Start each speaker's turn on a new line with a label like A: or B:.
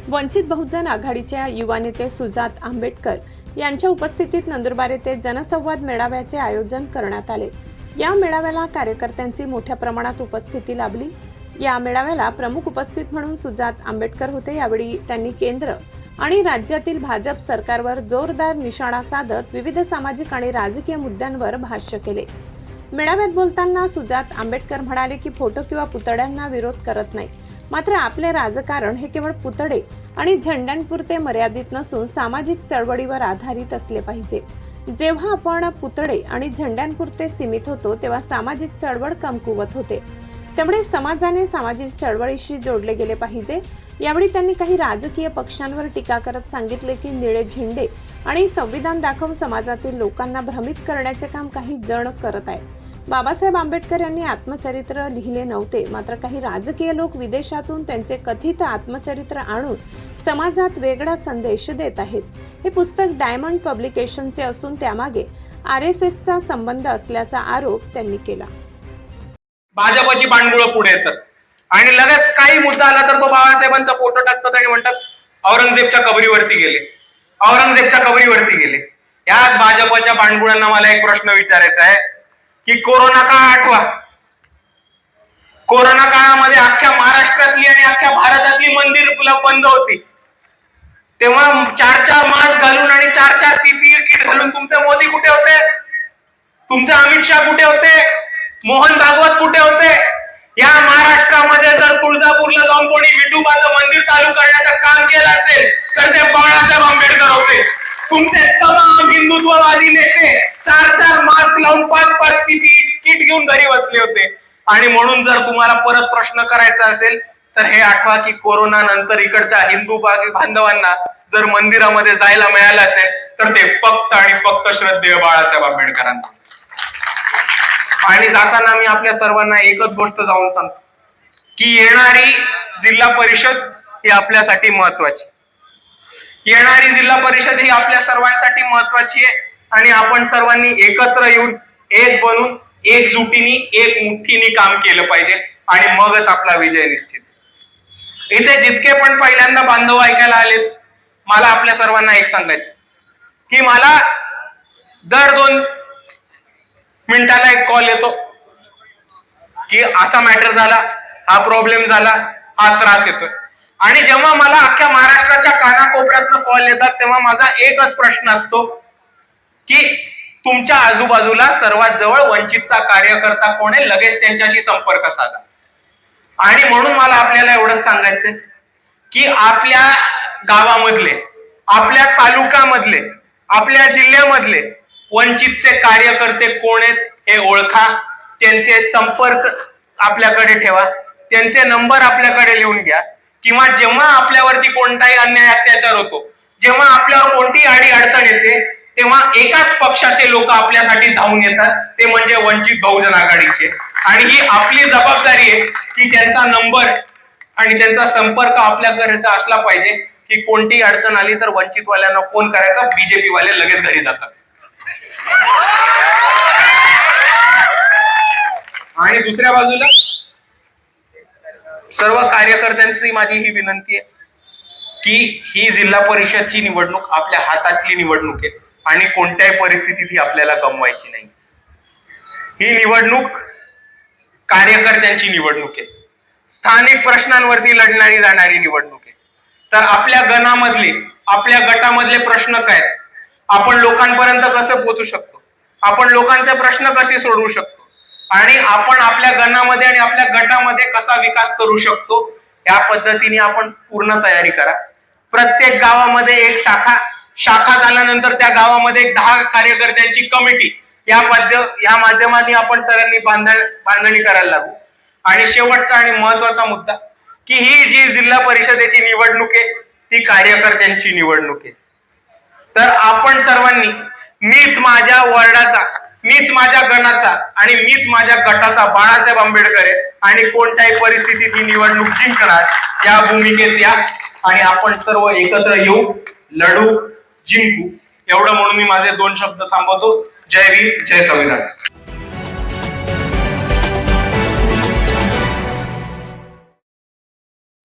A: वंचित बहुजन आघाडीच्या युवा नेते सुजात आंबेडकर यांच्या उपस्थितीत नंदुरबार येथे जनसंवाद मेळाव्याचे आयोजन करण्यात आले। या मेळाव्याला कार्यकर्त्यांची मोठ्या प्रमाणात उपस्थिती लाभली। या मेळाव्याला प्रमुख उपस्थित म्हणून सुजात आंबेडकर होते। यावेळी त्यांनी केंद्र आणि राज्यातील भाजप सरकारवर जोरदार निशाणा साधत विविध सामाजिक आणि राजकीय मुद्द्यांवर भाष्य केले। मेळाव्यात बोलताना सुजात आंबेडकर म्हणाले की फोटो किंवा पुतळ्यांना विरोध करत नाही, मात्र आपले राजकारण हे केवळ पुतळे आणि झेंड्यांपुरते मर्यादित नसून सामाजिक चळवळीवर आधारित असले पाहिजे। जेव्हा आपण पुतळे आणि झेंड्यांपुरते सीमित होतो तेव्हा सामाजिक चळवळ कमकुवत होते। त्यामुळे समाजाने सामाजिक चळवळीशी जोडले गेले पाहिजे। यावेळी त्यांनी काही राजकीय पक्षांवर टीका करत सांगितले की निळे झेंडे आणि संविधान दाखवून समाजातील लोकांना भ्रमित करण्याचे काम काही जण करत आहेत। बाबासाहेब आंबेडकर यांनी आत्मचरित्र लिहिले नव्हते, मात्र काही राजकीय लोक विदेशातून त्यांचे कथित आत्मचरित्र आणून समाजात वेगळा संदेश देत आहेत। हे पुस्तक डायमंड पब्लिकेशनचे असून त्यामागे RSSचा संबंध असल्याचा आरोप त्यांनी केला।
B: भाजपची पांडुळं पुढे येतात आणि लगेच काही मुद्दा आला तर तो बाबासाहेबांचा फोटो टाकतात आणि म्हणतात औरंगजेबच्या कबरीवरती गेले, औरंगजेबच्या कबरीवरती गेले। याच भाजपच्या पांडुळांना मला एक प्रश्न विचारायचा आहे की कोरोना काळ आठवा। कोरोना काळामध्ये अख्ख्या महाराष्ट्रातली आणि अख्ख्या भारतातली मंदिर बंद होती, तेव्हा 4-4 मास्क घालून आणि 4-4 PPE किट घालून तुमचे मोदी कुठे होते? तुमचे अमित शहा कुठे होते? मोहन भागवत कुठे होते? या महाराष्ट्रामध्ये जर तुळजापूरला जाऊन कोणी विठोबाचं मंदिर चालू करण्याचं काम केलं असेल तर ते बाळासाहेब आंबेडकर होते। तुमचे तमाम हिंदुत्ववादी नेते 4-4 मास्क लावून 5-5 PPE किट घेऊन घरी बसले होते। आणि म्हणून जर तुम्हाला परत प्रश्न करायचा असेल तर हे आठवा की कोरोना नंतर इकडच्या हिंदू बांधवांना जर मंदिरामध्ये जायला मिळालं असेल तर ते फक्त आणि फक्त श्रद्धेय बाळासाहेब आंबेडकरांना। आणि जाताना मी आपल्या सर्वांना एकच गोष्ट जाऊन सांगतो की येणारी जिल्हा परिषद ही आपल्यासाठी महत्वाची, येणारी जिल्हा परिषद ही आपल्या सर्वांसाठी महत्वाची आहे। आणि आपण सर्वांनी एकत्र येऊन एक बनून एकजुटीने एक मुठ्ठीने काम केलं पाहिजे आणि मगच आपला विजय निश्चित। इथे जितके पण पहिल्यांदा बांधव ऐकायला आलेत, मला आपल्या सर्वांना एक सांगायचं की मला दर 2 मिनिटाला एक कॉल येतो की असा मॅटर झाला, हा प्रॉब्लेम झाला, हा त्रास येतोय। आणि जेव्हा मला अख्ख्या महाराष्ट्राच्या कानाकोपऱ्यातनं कॉल येतात तेव्हा माझा एकच प्रश्न असतो की तुमच्या आजूबाजूला सर्वात जवळ वंचितचा कार्यकर्ता कोण आहे, लगेच त्यांच्याशी संपर्क साधा। आणि म्हणून मला आपल्याला एवढंच सांगायचंय की आपल्या गावामधले, आपल्या तालुक्यामधले, आपल्या जिल्ह्यामधले वंचितचे कार्यकर्ते कोण आहेत हे ओळखा, त्यांचे संपर्क आपल्याकडे ठेवा, त्यांचे नंबर आपल्याकडे लिहून घ्या। किंवा जेव्हा आपल्यावरती कोणताही अन्याय अत्याचार होतो, जेव्हा आपल्यावर कोणतीही अडी अडचण येते, तेव्हा एकाच पक्षाचे लोक आपल्यासाठी धावून येतात, ते म्हणजे वंचित बहुजन आघाडीचे। आणि ही आपली जबाबदारी आहे की त्यांचा नंबर आणि त्यांचा संपर्क आपल्याकडे असला पाहिजे की कोणतीही अडचण आली तर वंचितवाल्यांना फोन करायचा, BJP वाले लगेच घरी जातात। आणि दुसऱ्या बाजूला सर्व कार्यकर्त्यांची माझी ही विनंती आहे की ही जिल्हा परिषदची निवडणूक आपल्या हातातली निवडणूक आहे आणि कोणत्याही परिस्थितीत ही आपल्याला गमवायची नाही। ही निवडणूक कार्यकर्त्यांची निवडणूक आहे, स्थानिक प्रश्नांवरती लढणारी जाणारी निवडणूक आहे। तर आपल्या गणामधले, आपल्या गटामधले प्रश्न काय, आपण लोकांपर्यंत कसे पोहोचू शकतो, आपण लोकांचे प्रश्न कसे सोडवू शकतो आणि आपण आपल्या गणामध्ये आणि आपल्या गटामध्ये कसा विकास करू शकतो, या पद्धतीने आपण पूर्ण तयारी करा। प्रत्येक गावामध्ये एक शाखा झाल्यानंतर त्या गावामध्ये 10 कार्यकर्त्यांची कमिटी, या माध्यमाने आपण सगळ्यांनी बांधणी करायला लागू। आणि शेवटचा आणि महत्वाचा मुद्दा की ही जी जिल्हा परिषदेची निवडणूक आहे ती कार्यकर्त्यांची निवडणूक आहे। तर आपण सर्वांनी, मीच माझ्या वॉर्डाचा, मीच माझ्या गणाचा आणि मीच माझ्या गटाचा बाळासाहेब आंबेडकर आहे आणि कोणत्याही परिस्थितीत ही निवडणूक जिंकणार या भूमिकेत या आणि आपण सर्व एकत्र येऊ, लढू, जिंकू। एवढं म्हणून मी माझे 2 शब्द थांबवतो। जय भीम, जय संविधान।